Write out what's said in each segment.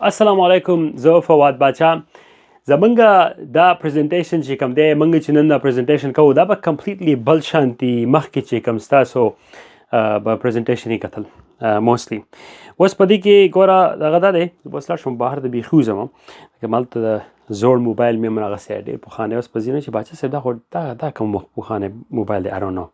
السلام علیکم زه فواد باچا زمونږ دا پریزنټیشن چې کوم دی مونږ چې نن دا پریزنټیشن کوو دا به کمپلیټلی بل شانتي مخکې چې کوم ستاسو به پریزنټیشن یې کتل موستلی اوس په دې کې ګوره دغه دا دی اوس لاړ شم بهر د بیخي وځم لکه مالته د زوړ موبایل مې هم راغستی ډېر پخوانی اوس په ځینې چې باچا صاحب دا خو دا کوم پخوانی موبایل دی آرونو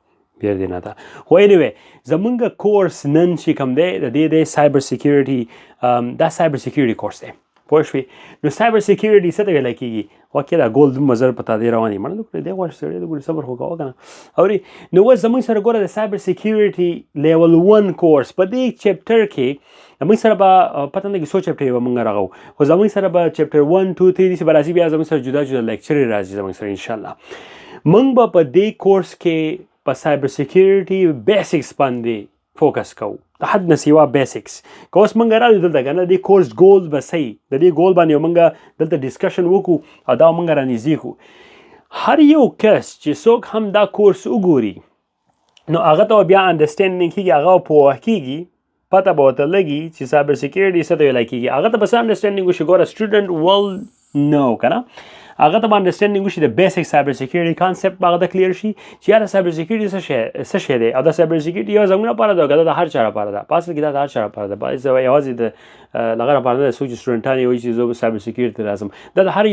بیر دی نه ده خو anyway زمونږ کورس نن چې کوم دی د دې دی سایبر سیکیورټي دا سایبر سیکیورټي کورس دی پوه شوې نو سایبر سیکیورټي څه ته ویلی کېږي واقع دا ګول دومره زر په تا دی روان یي مننه وکړې دی غواړي سړی د ګورې صبر خو کوه که نه اورې نو اوس زموږ سره ګوره د سایبر سیکیورټي لیول 1 کورس په دې چپټر کې زموږ سره به پته نه کېږي څو چپټر یې به موږ راغو خو زموږ سره به چپټر 1 2 3 داسې به راځي بیا زموږ سره جدا جدا لیکچرې راځي زموږ سره انشاءالله موږ به په دې کورس کې په سایبر سیکیورټي بیسکس باندې فوکس کوو د حد نه سیوا بیسکس که اوس موږ راځو دلته که نه د کورس ګول به صحیح د دې ګول باندې موږ دلته ډسکشن وکړو او دا موږ رانږدې کړو هر یو کس چې څوک هم دا کورس وګوري نو هغه ته بیا انډرسټینډینګ کېږي هغه پوه کېږي پته به ورته لګي چې سایبر سیکیورټي څه ته ویلی کېږي هغه ته به څه انډرسټینډینګ وشي ګوره سټوډنټ ول نو که نه هغه ته به انډرسټینډینګ وشي د بیسک سایبر سیکیورټي کانسپټ به هغه ته کلیر شي چې یاره سایبر سیکیورټي څه شی دی او دا سایبر سیکیورټي یو زموږ لپاره ده که دا د هر چا لپاره ده په اصل کې دا د هر چا لپاره ده یوازې د هغه لپاره نه ده څوک چې سټوډنټان یې وایي چې زه به سایبر سیکیورټي ته راځم دا د هر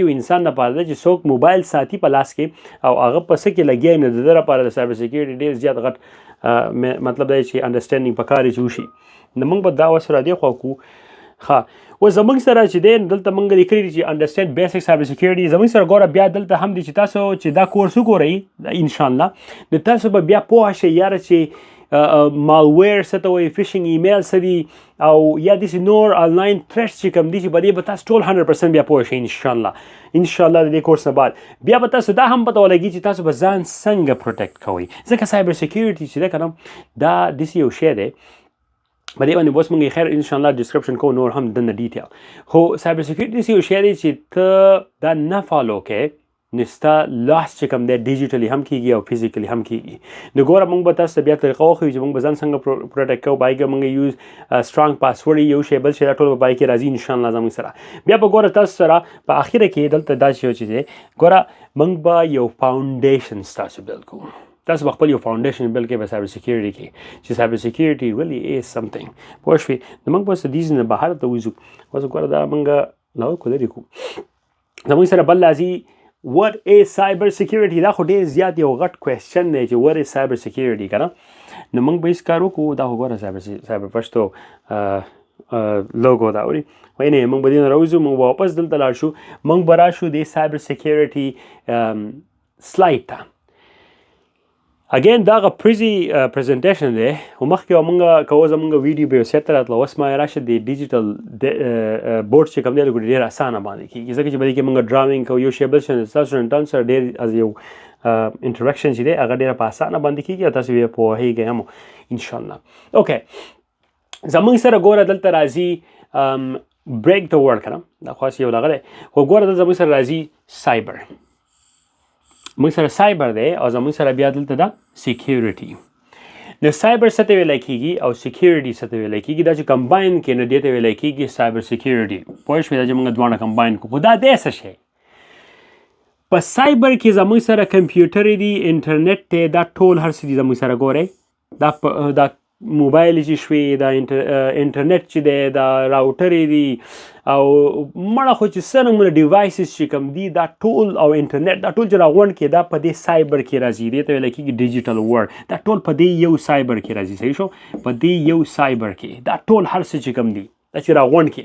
یو انسان لپاره ده چې څوک موبایل ساتي په لاس کې او هغه په څه کې لګیا نو د ده لپاره د سایبر سیکیورټي ډېر زیات غټ مطلب دا چې انډرسټینډینګ پکار یې چې وشي نو موږ به دا اوس را دې خوا کوو ښه اوس زموږ سره چې دی دلته موږ لیکلي دي چې انډرسټینډ بیسک سایبر سیکیورټي زموږ سره ګوره بیا دلته هم دي چې تاسو چې دا کورس وګورئ انشاءالله نو تاسو به بیا پوه شئ یاره چې مالویر څه ته وایي فشنګ ایمیل څه دي او یا داسې نور آنلاین تھریټس چې کوم دي چې په دې به تاسو ټول 100% بیا پوه شئ انشاءالله د دې کورس نه بعد بیا به تاسو دا هم پته ولګي چې تاسو به ځان څنګه پروټیکټ کوئ ځکه سایبر سیکیورټي چې دی که نه دا داسې یو شی دی په دې باندې اوس موږ خیر انشاءالله ډسکرپشن کوو نور هم دننه ډیټیل خو سایبر سیکیورټي داسې یو شی دی چې ته دا نه فالو کوې نو ستا لاس چې کوم دی ډیجیټلي هم کېږي او فزیکلي هم کېږي نو ګوره موږ به تاسو ته بیا طریقه وښیو چې موږ به ځان څنګه پروټیکټ کوو باید موږ یوز سټرانګ پاسورډ یو شی بل شی دا ټول به باید کې راځي انشاءالله زموږ سره بیا به ګوره تاسو سره په اخره کې دلته دا چې دی ګوره موږ به یو فاونډیشن ستاسو بلډ کوو تاسو به خپل یو فاونډیشن بل کې په سایبر سیکیورټي کې چې سایبر سیکیورټي ریلی از سمثینګ پوه شوې نو موږ به څه دیز نه بهر ته وځو اوس ګوره دا موږ لاو کو لرې کوو زموږ سره بل راځي what is cyber security دا خو ډېر زیات یو غټ کوېسچن دی چې what is cyber security که نه نو موږ به هېڅ کار وکړو دا خو ګوره سایبر پشتو لوګو دا اوري خو یعنې موږ به دې نه راوځو موږ به واپس دلته لاړ شو موږ به راشو د سایبر سیکیورټي سلایډ ته اگین دا هغه پریزنټیشن دی خو مخکې موږ که اوس زموږ ویډیو به یو سیټ ته راتله اوس ما راشه د ډیجیټل بورډ چې کوم دی لږ ډېر اسانه باندې کېږي ځکه چې په دې کې موږ ډراونګ کوو یو شی بل شی ستاسو سټوډنټانو سره ډېر از یو انټراکشن چې دی هغه ډېره په اسانه باندې کېږي او تاسو بیا پوهېږئ هم انشاءالله اوکې زموږ سره ګوره دلته راځي بریک د ورډ که نه دا خاص یو دغه دی خو ګوره دلته زموږ سره راځي سایبر موږ سره سایبر دی او زموږ سره بیا دلته ده سیکیورټي نو سایبر څه ته ویلی کېږي او سیکیورټي څه ته ویلی کېږي دا چې کمباین کې نو دې ته ویلی کېږي سایبر سیکیورټي پوه شوې دا چې موږ دواړه کمباین کړو خو دا دی څه شی په سایبر کې زموږ سره کمپیوټر دی انټرنیټ دی دا ټول هر څه دي زموږ سره ګورئ دا موبایل چې شوې دا انټرنیټ چې دی دا راوټرې دي او مړه خو چې څه نومونه ډیوایسز چې کوم دي دا ټول او انټرنیټ دا ټول چې راغونډ کې دا په دې سایبر کې راځي دې ته ویلی کېږي ډیجیټل ورډ دا ټول په دې یو سایبر کې راځي صحیح شو په دې یو سایبر کې دا ټول هر څه چې کوم دي دا چې راغونډ کې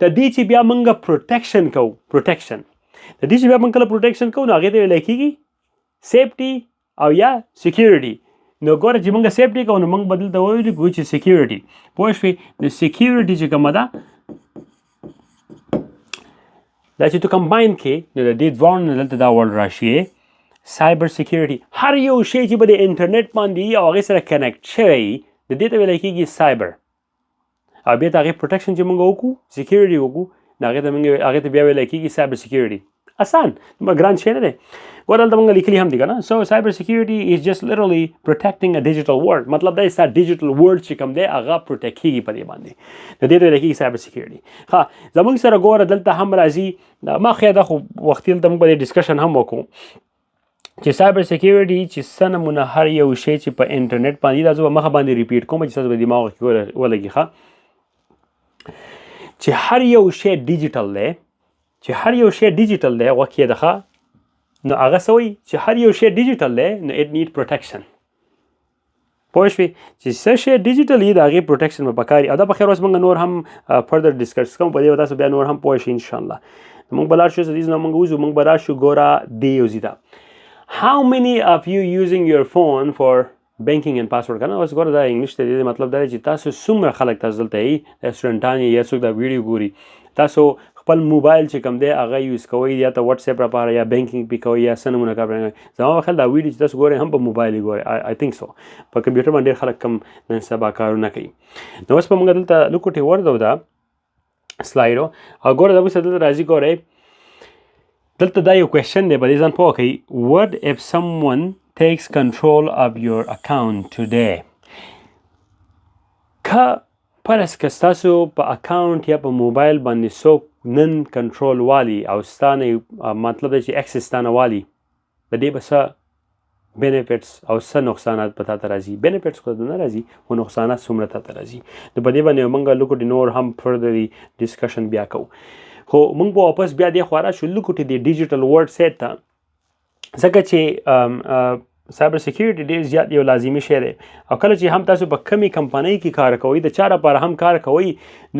د دې چې بیا موږ پروټیکشن کوو پروټیکشن د دې چې بیا موږ کله پروټیکشن کوو نو هغې ته ویلی کېږي سیفټي او یا سیکیورټي نو ګوره چې موږ سیفټي کوو نو موږ به دلته وویلو کوو چې سیکیورټي پوه شوې نو سیکیورټي چې کومه ده دا چې تو کمباین کې نو د دې دواړو نه دلته دا ورډ راشي سایبر سیکیورټي هر یو شی چې به د انټرنیټ باندې او هغې سره کنیکټ شوی د دې ته ویلی کېږي سایبر او بیا د هغې پروټیکشن چې موږ وکړو سیکیورټي وکړو نو هغې ته بیا ویلی کېږي سایبر سیکیورټي آسان ګران شی نه دی ګوره دلته موږ لیکلي هم دي که نه سو سایبر سیکیورټي از جسټ لټرلی پروټیکټینګ ا ډیجیټل ورلډ مطلب دا ستا ډیجیټل ورلډ چې کوم دی هغه پروټیکټ کېږي په دې باندې د دې ته ویل کېږي سایبر سیکیورټي ښه زموږ سره ګوره دلته هم راځي ما خو دا خو وختي دلته موږ به دې ډسکشن هم وکړو چې سایبر سیکیورټي چې څه نمونه هر یو شی چې په انټرنیټ باندې دا زه به مخه باندې ریپیټ کوم چې ستاسو په دماغ کې ولګي ښه چې هر یو شی ډیجیټل دی چې هر یو شی ډیجیټل دی غوږ کېږده ښه نو هغه څه وایي چې هر یو شی ډیجیټل دی نو اټ نیډ پروټیکشن پوه شوې چې څه شی ډیجیټل وي د هغې پروټیکشن به پکار وي او دا په خیر اوس موږ نور هم فردر ډسکس کوو په دې به تاسو بیا نور هم پوه شئ انشاءالله موږ به لاړ شو سدیز نه موږ وځو موږ به راشو ګوره دې یو ځي ته how many of you using your phone for banking and password کنه اوس ګوره دا انګلیش ته دی مطلب دا چې تاسو څومره خلک تاسو دلته یي رسټورنټان یا څوک دا ویډیو ګوري تاسو خپل موبایل چې کوم دی هغه یوز کوئ یا ته واتس اپ لپاره یا بینکینګ پې کوئ یا څه نمونه کار زما په خیال دا ویډیو چې تاسو ګورئ هم په موبایل یې ګورئ آی تھنک سو په کمپیوټر باندې ډېر خلک کم نن سبا کارونه کوي نو اوس به موږ دلته لوکوټې وردو دا سلایډو او ګوره زموږ سره دلته راځي ګورئ دلته دا یو کوېشن دی به دې ځان پوه کوئ what if someone takes control of your account today که فرض که ستاسو په اکاونټ یا په موبایل باندې څوک نن کنټرول والي او ستا نه مطلب دی چې اکسس ستا نه والي د دې به څه بینیفټس او څه نقصانات به تا ته راځي بینیفټس خو نه راځي خو نقصانات څومره تا ته راځي نو په دې باندې موږ لوکوټې نور هم فردري ډسکشن بیا کوو خو موږ به واپس بیا دې خوا راشو لوکوټې د ډیجیټل ورډ سیټ ته ځکه چې سایبر سیکیورټي ډېر زیات یو لازمي شی دی او کله چې هم تاسو په کمې کمپنۍ کې کار کوئ د چا لپاره هم کار کوئ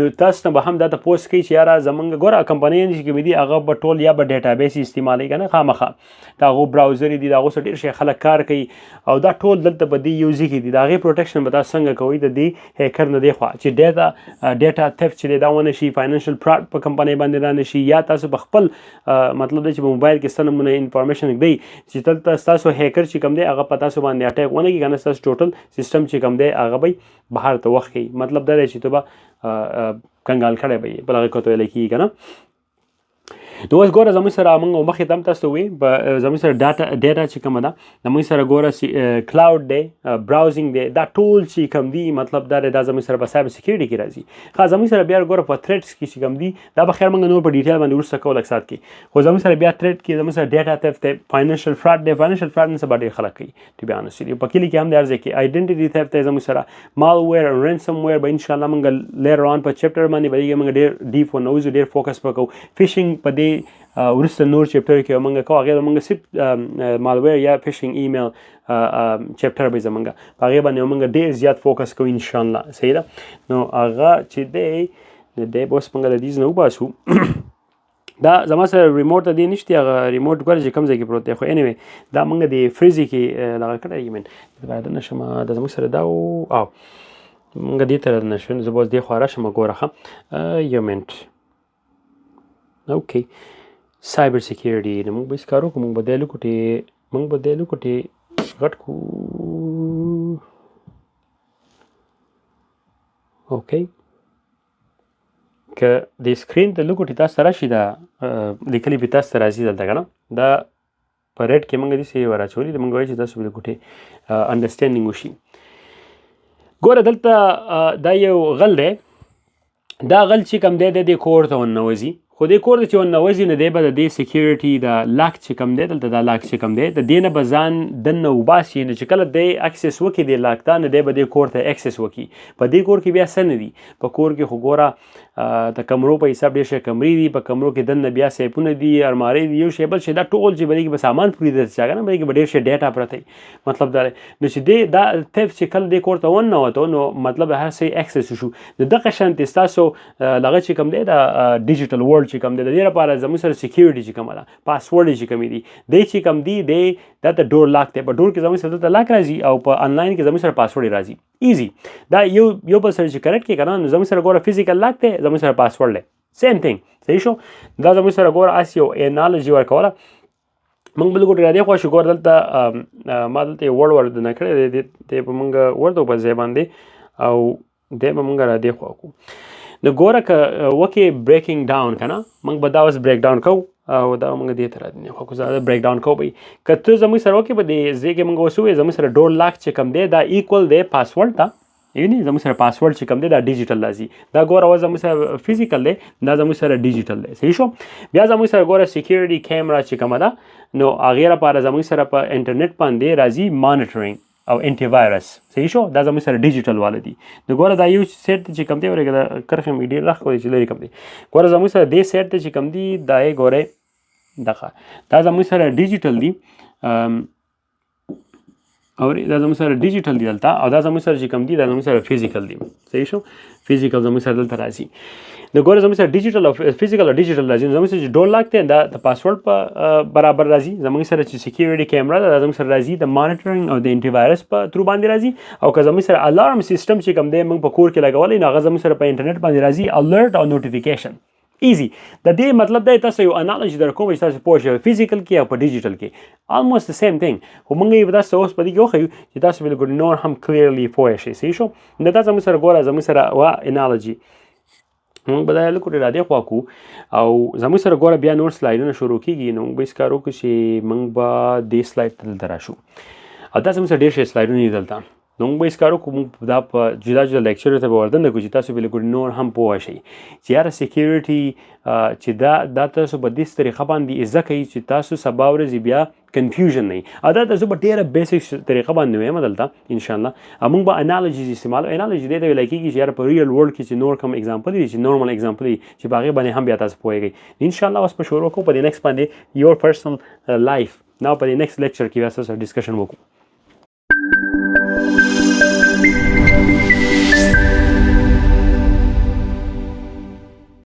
نو تاسو نه به هم دا تپوس کوي چې یاره زمونږ ګوره کمپنۍ چې کومې دي هغه به ټول یا به ډیټابیس استعمالوي که نه خامخا د هغو براوزرې دي د هغو سره ډېر شی خلک کار کوي او دا ټول دلته په دې یو ځای کې دي د هغې پروټیکشن به تاسو څنګه کوئ د دې هیکر نه دې خوا چې ډیټا تھیفټ چې دی دا ونه شي فاینانشل فراډ په کمپنۍ باندې را نه شي یا تاسو په خپل مطلب دی چې په موبایل کې څه نمونه انفارمیشن ږدئ چې دلته ستاسو هیکر چې کوم دی هغه په تاسو باندې اټیک ونه کړي که نه ستاسو ټوټل سیسټم چې کوم دی هغه به بهر ته وخت کوي مطلب دا دی چې ته به کنګال کړی به یې بل هغې کو ته ویلی کېږي که نه نو اوس ګوره زموږ سره موږ مخکې ته هم تاسو ته ووایي زموږ سره ډیټا چې کومه ده زموږ سره ګوره کلاود دی براوزینګ دی دا ټول چې کوم دي مطلب دا دی دا زموږ سره په سایبر سیکیورټي کې راځي ښه زموږ سره بیا ګوره په تھریټس کې چې کوم دي دا به خیر موږ نور په ډیټیل باندې وروسته کوو لږ ساعت کې خو زموږ سره بیا تھریټ کې زموږ سره ډیټا تھیفټ دی فاینانشل فراډ دی فاینانشل فراډ نن سبا ډېر خلک کوي ټو بي آنست په کلي کې هم د هر ځای کې آیډنټیټي تھیفټ دی زموږ سره مالویر رینسم ویر به انشاءالله موږ لیټر آن په چپټر باندې به موږ ډېر ډیپ ونوځو ډېر فوکس به کوو فشنګ په دې وروسته نور چپټر کې موږ کوو هغې به موږ صرف مالویر یا فشنګ ایمیل چپټر به زموږ په هغې باندې موږ ډېر زیات فوکس کوو انشاءالله صحیح ده نو هغه چې دی نو دی به اوس موږ د دې نه وباسو دا زما سره ریموټ ته دی نشته هغه ریموټ ګوره چې کوم ځای کې پروت دی خو انیوی دا موږ د فریزي کې دغه کړی یمن باید نه شم دا زموږ سره دا او موږ دې ته نه شو زه به اوس دې خوا راشم ګوره ښه یو منټ اوکې سایبر سیکیورټي نو موږ به هېڅ کار وکړو موږ به دی لوکوټې غټ کړو اوکې که د سکرین ته لوکوټې تاسو ته راشي دا لیکلي پې تاسو ته راځي دلته که نه دا په ریډ کې موږ داسې وراچولي موږ وایو چې تاسو به لوکوټې انډرسټینډینګ وشي ګوره دلته دا یو غل دی دا غل چې کوم دی د دې کور ته ورننوځي خو دې کور ته چې ورننوځي نو دی به د دې سیکیورټي د لاک چې کوم دی دلته دا لاک چې کوم دی د دې نه به ځان دننه وباسي نو چې کله دی اکسس وکړي دې لاک ته نو دی به دې کور ته اکسس وکړي په دې کور کې بیا څه نه دي په کور کې خو ګوره د کمرو په حساب ډېر شی کمرې دي په کمرو کې دننه بیا سیفونه دي المارۍ دي یو شی بل شی دا ټول چې به دې کې به سامان پرې درته چا که نه به دې کې به ډېر شی ډیټا پرته وي مطلب دا دی نو چې دی دا تیف چې کله دې کور ته ورننوتو نو مطلب هر څه اکسس وشو نو دغه شانتې ستاسو دغه چې کوم دی دا ډیجیټل ورلډ چې کوم دی د دې لپاره زموږ سره سیکیورټي چې کومه ده پاسورډ چې کومې دي دی چې کوم دي دی دا ته ډور لاک دی په ډور کې زموږ سره دلته لاک راځي او په آنلاین کې زموږ سره پاسورډ راځي ایزي دا یو بل سره چې کنیکټ کړي که نه نو زموږ سره ګوره فزیکل لاک دی زموږ سره پاسورډ دی سیم تھنګ صحیح شو دا زموږ سره ګوره هسې یو انالوجي ورکوله موږ بل ګوټې را دې خوا شو ګوره دلته ما دلته یو وړ نه کړی دی دی به موږ ورته په ځای باندې او دی به موږ را دې خوا کړو نو ګوره که وکې بریکینګ ډاون که نه موږ به دا اوس بریک ډاون کوو او دا موږ دې ته راځي خو زه بریک ډاون کوو به که ته زموږ سره وکې په دې ځای کې موږ اوس ووایو زموږ سره ډول لاک چې کوم دی دا ایکول دی پاسورډ ته یعنی زموږ سره پاسورډ چې کوم دی دا ډیجیټل راځي دا ګوره اوس زموږ سره فزیکل دی دا زموږ سره ډیجیټل دی صحیح شو بیا زموږ سره ګوره سیکیورټي کیمرا چې کومه ده نو هغې لپاره زموږ سره په انټرنیټ باندې راځي مانیټرینګ او انټي وایرس صحیح شو دا زموږ سره ډیجیټل والا دي نو ګوره دا یو سیټ چې کوم دی ورګه دا کرخه مې ډېر راخ کوي چې لري کوم دی ګوره زموږ سره دې سیټ ته چې کوم دی دا یې ګوره دغه دا زموږ سره ډیجیټل دي او دا زموږ سره ډیجیټل دی دلته او دا زموږ سره چې کوم دی دا زموږ سره فزیکل دی صحیح شو فزیکل زموږ سره دلته راځي نو ګوره زموږ سره ډیجیټل او فزیکل او ډیجیټل راځي زموږ سره چې ډول لاک دی دا د پاسورډ په برابر راځي زموږ سره چې سیکیورټي کیمرا دا زموږ سره راځي د مانیټرینګ او د انټي وایرس په تھرو باندې راځي او که زموږ سره الارم سیستم چې کوم دی موږ په کور کې لګولی نو هغه زموږ سره په انټرنیټ باندې راځي الرټ او نوټیفیکیشن ایزی د دې مطلب دی تاسو یو انالوجي در کوم چې تاسو پوه شئ فزیکل کې او په ډیجیټل کې almost the same thing خو موږ یې تاسو اوس په دې کې وښیو چې تاسو بالکل نور هم کلیرلی پوه شئ صحیح شو نو دا زموږ سره ګوره زموږ سره وا انالوجي موږ به دا لکه را دې خوا کوو او زموږ سره ګوره بیا نور سلایډونه شروع کېږي نو موږ به هېڅ کار وکړو چې موږ به دې سلایډ ته دلته راشو او دا زموږ سره ډېر ښه سلایډونه دي دلته نو موږ به هېڅ کار وکړو موږ دا په جدا جدا لیکچرو ته به وردننه کړو چې تاسو بالکل نور هم پوه شئ چې یاره سیکیورټي چې دا تاسو په دې طریقه باندې زده کوئ چې تاسو سبا ورځې بیا کنفیوژن نه وي او دا تاسو په ډېره بیسک طریقه باندې وایم دلته انشاءالله موږ به انالوجیز استعمالو انالوجي دې ته ویلی کېږي چې یاره په ریل ورلډ کې چې نور کوم اگزامپل دي چې نورمل اگزامپل دي چې په هغې باندې هم بیا تاسو پوهېږئ انشاءالله اوس به شروع کوو په دې نیکسټ باندې یور پرسنل لایف نو په دې نیکسټ لیکچر کې بیا تاسو ډسکشن وکړو